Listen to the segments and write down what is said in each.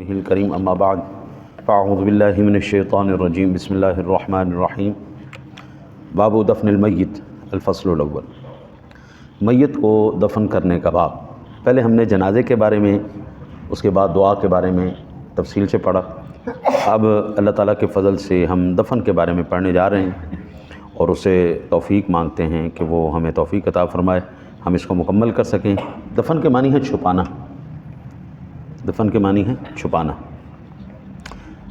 الکریم اما بعد فاعوذ باللہ من الشیطان الرجیم بسم اللہ الرحمن الرحیم باب دفن المیت الفصل الاول میت کو دفن کرنے کا باب۔ پہلے ہم نے جنازے کے بارے میں، اس کے بعد دعا کے بارے میں تفصیل سے پڑھا۔ اب اللہ تعالیٰ کے فضل سے ہم دفن کے بارے میں پڑھنے جا رہے ہیں اور اسے توفیق مانگتے ہیں کہ وہ ہمیں توفیق عطا فرمائے، ہم اس کو مکمل کر سکیں۔ دفن کے معنی ہے چھپانا، دفن کے معنی ہے چھپانا۔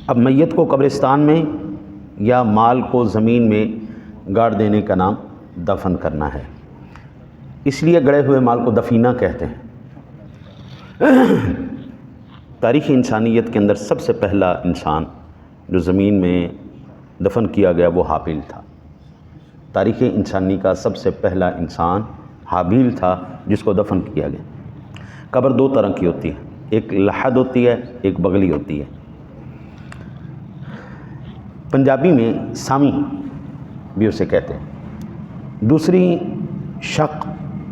اب میت کو قبرستان میں یا مال کو زمین میں گاڑ دینے کا نام دفن کرنا ہے، اس لیے گڑے ہوئے مال کو دفینہ کہتے ہیں۔ تاریخ انسانیت کے اندر سب سے پہلا انسان جو زمین میں دفن کیا گیا وہ حابیل تھا۔ تاریخ انسانی کا سب سے پہلا انسان حابیل تھا جس کو دفن کیا گیا۔ قبر دو طرح کی ہوتی ہے، ایک لحد ہوتی ہے، ایک بغلی ہوتی ہے۔ پنجابی میں سامی بھی اسے کہتے ہیں۔ دوسری شق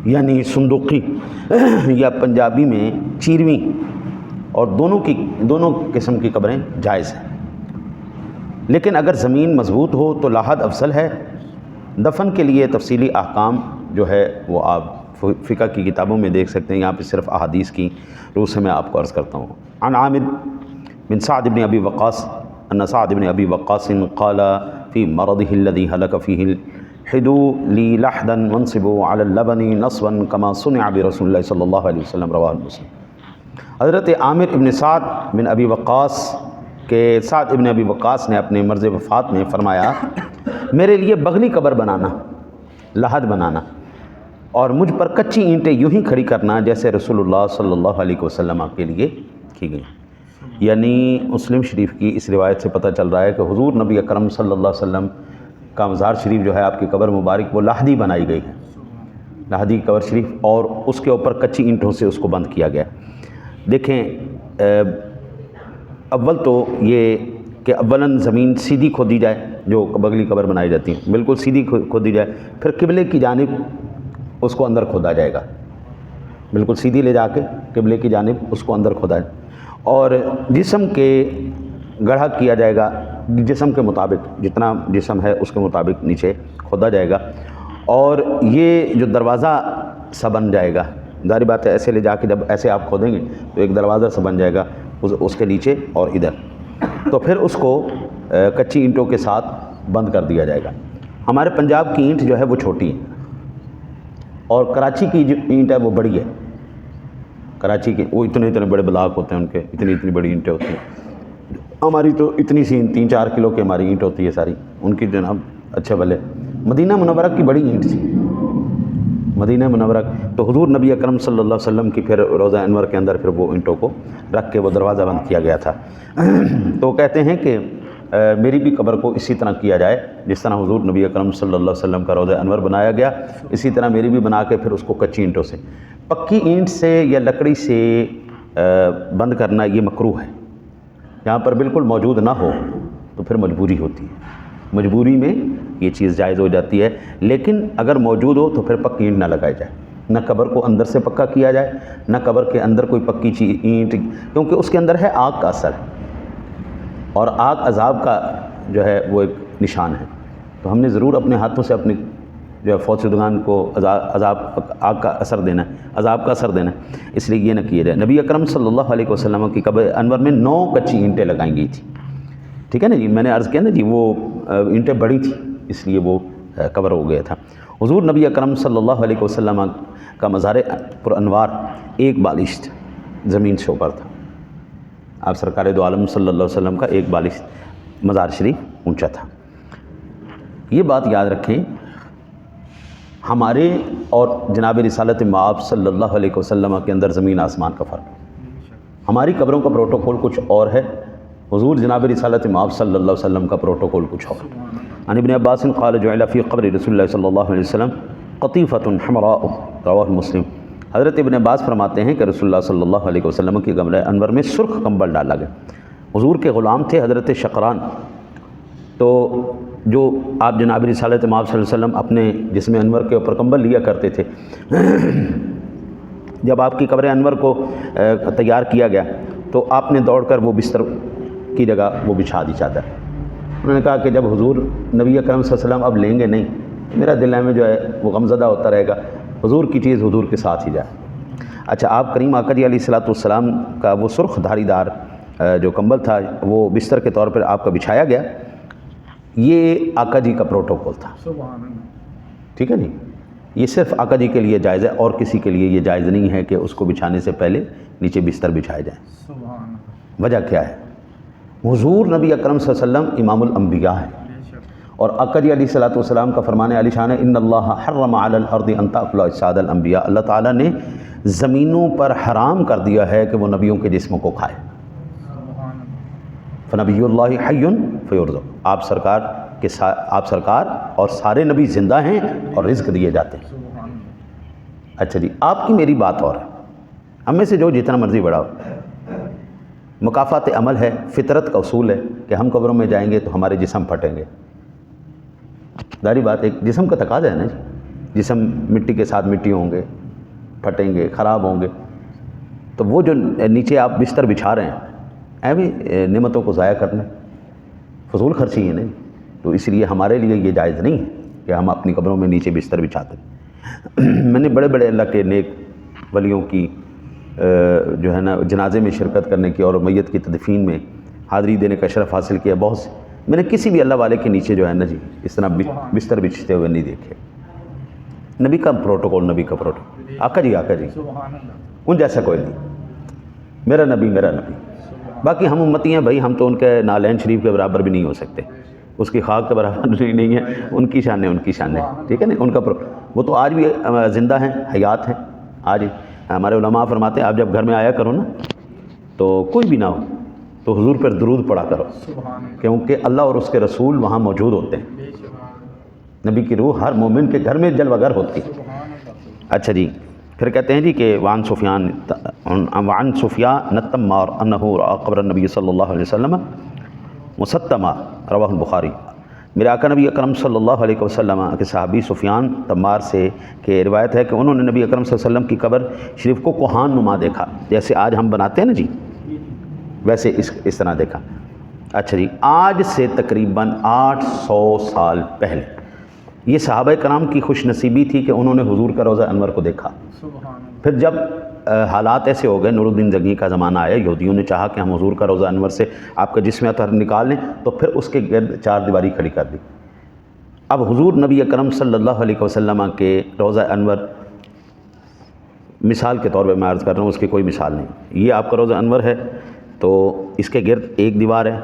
یعنی صندوقی یا پنجابی میں چیرویں، اور دونوں قسم کی قبریں جائز ہیں، لیکن اگر زمین مضبوط ہو تو لحد افضل ہے۔ دفن کے لیے تفصیلی احکام جو ہے وہ آپ فقہ کی کتابوں میں دیکھ سکتے ہیں، یہاں پہ صرف احادیث کی روح سے میں آپ کو عرض کرتا ہوں۔ عن عامر بن سعد بن ابی وقاص ان سعد بن ابی وقاص قال فی مرضه الذي هلك فيه الحدوا لي لحدا وانصبوا على اللبن نصبا كما صنع برسول اللہ صلی اللہ علیہ وسلم، رواه مسلم۔ حضرت عامر ابن سعد بن ابی وقاص کے سعد ابن ابی وقاص نے اپنے مرض وفات میں فرمایا، میرے لیے بغلی قبر بنانا، لحد بنانا، اور مجھ پر کچی اینٹیں یوں ہی کھڑی کرنا جیسے رسول اللہ صلی اللہ علیہ وسلم کے لیے کی گئی۔ یعنی مسلم شریف کی اس روایت سے پتہ چل رہا ہے کہ حضور نبی اکرم صلی اللہ علیہ وسلم کا مزار شریف جو ہے، آپ کی قبر مبارک، وہ لحدی بنائی گئی ہے، لحدی قبر شریف، اور اس کے اوپر کچی اینٹوں سے اس کو بند کیا گیا۔ دیکھیں، اول تو یہ کہ اولاً زمین سیدھی کھودی جائے، جو بغلی قبر بنائی جاتی ہیں بالکل سیدھی کھودی جائے، پھر قبلے کی جانب اس کو اندر کھودا جائے گا، بالکل سیدھی لے جا کے قبلے کی جانب اس کو اندر کھودا جائے، اور جسم کے گڑھا کیا جائے گا، جسم کے مطابق جتنا جسم ہے اس کے مطابق نیچے کھودا جائے گا، اور یہ جو دروازہ سا بن جائے گا، ظاہر بات ہے ایسے لے جا کے جب ایسے آپ کھودیں گے تو ایک دروازہ سا بن جائے گا اس کے نیچے اور ادھر، تو پھر اس کو کچی اینٹوں کے ساتھ بند کر دیا جائے گا۔ ہمارے پنجاب کی اینٹ جو ہے وہ چھوٹی ہے، اور کراچی کی جو اینٹ ہے وہ بڑی ہے۔ کراچی کے وہ اتنے بڑے بلاک ہوتے ہیں، ان کے اتنی بڑی اینٹیں ہوتی ہیں۔ ہماری تو اتنی سی 3-4 کلو کی ہماری اینٹ ہوتی ہے ساری، ان کی جناب اچھے بھلے۔ مدینہ منورہ کی بڑی اینٹ تھی، مدینہ منورہ، تو حضور نبی اکرم صلی اللہ علیہ وسلم کی پھر روضہ انور کے اندر پھر وہ اینٹوں کو رکھ کے وہ دروازہ بند کیا گیا تھا۔ تو کہتے ہیں کہ میری بھی قبر کو اسی طرح کیا جائے جس طرح حضور نبی اکرم صلی اللہ علیہ وسلم کا روضہ انور بنایا گیا، اسی طرح میری بھی بنا کے پھر اس کو کچی اینٹوں سے، پکی اینٹ سے یا لکڑی سے بند کرنا یہ مکروہ ہے۔ یہاں پر بالکل موجود نہ ہو تو پھر مجبوری ہوتی ہے، مجبوری میں یہ چیز جائز ہو جاتی ہے، لیکن اگر موجود ہو تو پھر پکی اینٹ نہ لگائی جائے، نہ قبر کو اندر سے پکا کیا جائے، نہ قبر کے اندر کوئی پکی چیز اینٹ، کیونکہ اس کے اندر ہے آگ کا اثر، اور آگ عذاب کا جو ہے وہ ایک نشان ہے۔ تو ہم نے ضرور اپنے ہاتھوں سے اپنے جو ہے فوت شدگان کو عذاب آگ کا اثر دینا ہے، عذاب کا اثر دینا ہے، اس لیے یہ نہ کیا جائے۔ نبی اکرم صلی اللہ علیہ وسلم کی قبر انور میں 9 کچی اینٹیں لگائیں گئی تھیں، ٹھیک ہے نا جی، میں نے عرض کیا نا جی، وہ اینٹیں بڑی تھیں اس لیے وہ کور ہو گیا تھا۔ حضور نبی اکرم صلی اللہ علیہ وسلم کا مزار پر انوار ایک بالشت زمین سے اوپر تھا، آپ سرکار دو عالم صلی اللہ علیہ وسلم کا ایک بالشت مزار شریف اونچا تھا۔ یہ بات یاد رکھیں، ہمارے اور جناب رسالت مآب صلی اللہ علیہ وسلم کے اندر زمین آسمان کا فرق۔ ہماری قبروں کا پروٹوکول کچھ اور ہے، حضور جناب رسالت مآب صلی اللہ علیہ وسلم کا پروٹوکول کچھ اور۔ عن ابن عباس قال جعل فی قبر رسول اللہ صلی اللہ علیہ وسلم قطیفۃ حمراء، رواہ مسلم۔ حضرت ابن عباس فرماتے ہیں کہ رسول اللہ صلی اللہ علیہ وسلم کی قبر انور میں سرخ کمبل ڈالا گیا۔ حضور کے غلام تھے حضرت شقران، تو جو آپ جناب رسالت مآب صلی اللہ علیہ وسلم اپنے جسم انور کے اوپر کمبل لیا کرتے تھے، جب آپ کی قبر انور کو تیار کیا گیا تو آپ نے دوڑ کر وہ بستر کی جگہ وہ بچھا دی چادر۔ انہوں نے کہا کہ جب حضور نبی اکرم صلی اللہ علیہ وسلم اب لیں گے نہیں، میرا دل میں جو ہے وہ غمزدہ ہوتا رہے گا، حضور کی چیز حضور کے ساتھ ہی جائے۔ اچھا، آپ کریم آقا جی علیہ الصلوۃ والسلام کا وہ سرخ دھاری دار جو کمبل تھا وہ بستر کے طور پر آپ کا بچھایا گیا، یہ آقا جی کا پروٹوکول تھا۔ سبحان اللہ۔ ٹھیک ہے جی، یہ صرف آقا جی کے لیے جائز ہے، اور کسی کے لیے یہ جائز نہیں ہے کہ اس کو بچھانے سے پہلے نیچے بستر بچھائے جائیں۔ سبحان اللہ۔ وجہ کیا ہے؟ حضور نبی اکرم صلی اللہ علیہ وسلم امام الانبیاء ہیں، اور آقا جی علیہ الصلوۃ والسلام کا فرمان علی شان ہے ان اللہ حرم علی الارض ان تاکل اجساد الانبیاء، اللہ تعالیٰ نے زمینوں پر حرام کر دیا ہے کہ وہ نبیوں کے جسموں کو کھائے۔ فنبی اللہ حی فیرزق، آپ سرکار اور سارے نبی زندہ ہیں اور رزق دیے جاتے ہیں۔ اچھا جی، آپ کی میری بات اور ہے، ہم میں سے جو جتنا مرضی بڑا ہو، مکافات عمل ہے، فطرت کا اصول ہے کہ ہم قبروں میں جائیں گے تو ہمارے جسم پھٹیں گے، ظاہری بات ایک جسم کا تقاضا ہے نا جی، جسم مٹی کے ساتھ مٹی ہوں گے، پھٹیں گے، خراب ہوں گے، تو وہ جو نیچے آپ بستر بچھا رہے ہیں بھی نعمتوں کو ضائع کرنا، فضول خرچی ہے نہیں، تو اس لیے ہمارے لیے یہ جائز نہیں ہے کہ ہم اپنی قبروں میں نیچے بستر بچھاتے ہیں۔ میں نے بڑے بڑے اللہ کے نیک ولیوں کی جو ہے نا جنازے میں شرکت کرنے کی اور میت کی تدفین میں حاضری دینے کا شرف حاصل کیا، بہت سے میں نے کسی بھی اللہ والے کے نیچے جو ہے نا جی اس طرح بستر بچھتے ہوئے نہیں دیکھے۔ نبی کا پروٹوکول، نبی کا پروٹوکول، آقا جی ان جیسا کوئی نہیں، میرا نبی۔ باقی ہم امتی ہیں بھائی، ہم تو ان کے نالین شریف کے برابر بھی نہیں ہو سکتے، اس کی خاک کے برابر نہیں ہے، ان کی شان ہے، ان کی شان ہے، ٹھیک ہے نا، ان کا وہ تو آج بھی زندہ ہیں، حیات ہیں آج۔ ہمارے علماء فرماتے ہیں آپ جب گھر میں آیا کرو نا تو کوئی بھی نہ ہو تو حضور پر درود پڑھا کرو، کیونکہ اللہ اور اس کے رسول وہاں موجود ہوتے ہیں، نبی کی روح ہر مومن کے گھر میں جلوہ گر ہوتی ہے۔ اچھا جی، پھر کہتے ہیں جی کہ وعن سفیان التمار انہ رأى قبر النبی صلی اللہ علیہ وسلم مستما، رواہ البخاری۔ میرے آقا نبی اکرم صلی اللہ علیہ وسلم کے صحابی سفیان تمار سے کہ روایت ہے کہ انہوں نے نبی اکرم صلی اللہ علیہ وسلم کی قبر شریف کو کوہان نما دیکھا، جیسے آج ہم بناتے ہیں نا جی، ویسے اس طرح دیکھا۔ اچھا جی، آج سے تقریباً 800 سال پہلے یہ صحابہ کرام کی خوش نصیبی تھی کہ انہوں نے حضور کا روضہ انور کو دیکھا۔ پھر جب حالات ایسے ہو گئے، نور الدین زنگی کا زمانہ آیا، یہودیوں نے چاہا کہ ہم حضور کا روضہ انور سے آپ کا جسم اطہر نکال لیں، تو پھر اس کے گرد چار دیواری کھڑی کر دی۔ اب حضور نبی اکرم صلی اللہ علیہ وسلم کے روضہ انور مثال کے طور پہ میں عرض کر رہا ہوں، اس کی کوئی مثال نہیں، یہ آپ کا روضہ انور ہے تو اس کے گرد ایک دیوار ہے،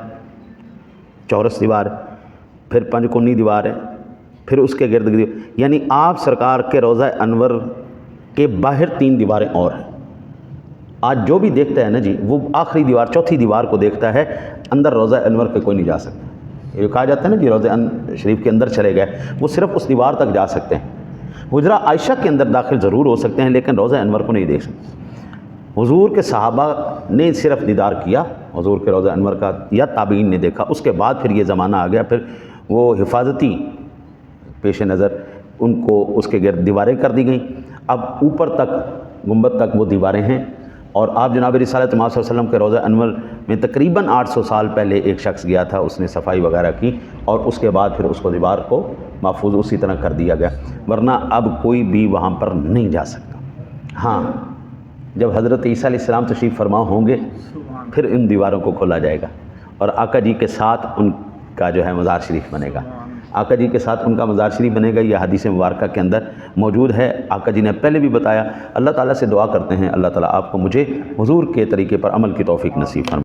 چورس دیوار ہے، پھر پنج کنی دیوار ہے، پھر اس کے گرد یعنی آپ سرکار کے روضہ انور کے باہر 3 دیواریں اور ہیں۔ آج جو بھی دیکھتا ہے نا جی وہ آخری دیوار، چوتھی دیوار کو دیکھتا ہے، اندر روضہ انور کے کوئی نہیں جا سکتا۔ یہ کہا جاتا ہے نا جی روضہ شریف کے اندر چلے گئے، وہ صرف اس دیوار تک جا سکتے ہیں، حجرہ عائشہ کے اندر داخل ضرور ہو سکتے ہیں لیکن روضہ انور کو نہیں دیکھ سکتے۔ حضور کے صحابہ نے صرف دیدار کیا حضور کے روضہ انور کا، یا تابعین نے دیکھا، اس کے بعد پھر یہ زمانہ آ گیا، پھر وہ حفاظتی پیش نظر ان کو اس کے گرد دیواریں کر دی گئیں۔ اب اوپر تک گنبد تک وہ دیواریں ہیں، اور آپ جناب رسالت محمد صلی اللہ علیہ وسلم کے روضہ انور میں تقریباً 800 سال پہلے ایک شخص گیا تھا، اس نے صفائی وغیرہ کی، اور اس کے بعد پھر اس کو دیوار کو محفوظ اسی طرح کر دیا گیا، ورنہ اب کوئی بھی وہاں پر نہیں جا سکتا۔ ہاں، جب حضرت عیسیٰ علیہ السلام تشریف فرما ہوں گے پھر ان دیواروں کو کھولا جائے گا، اور آقا جی کے ساتھ ان کا جو ہے مزار شریف بنے گا، آقا جی کے ساتھ ان کا مزار شریف بنے گا، یہ حدیث مبارکہ کے اندر موجود ہے۔ آقا جی نے پہلے بھی بتایا، اللہ تعالیٰ سے دعا کرتے ہیں اللہ تعالیٰ آپ کو مجھے حضور کے طریقے پر عمل کی توفیق نصیب فرمائے۔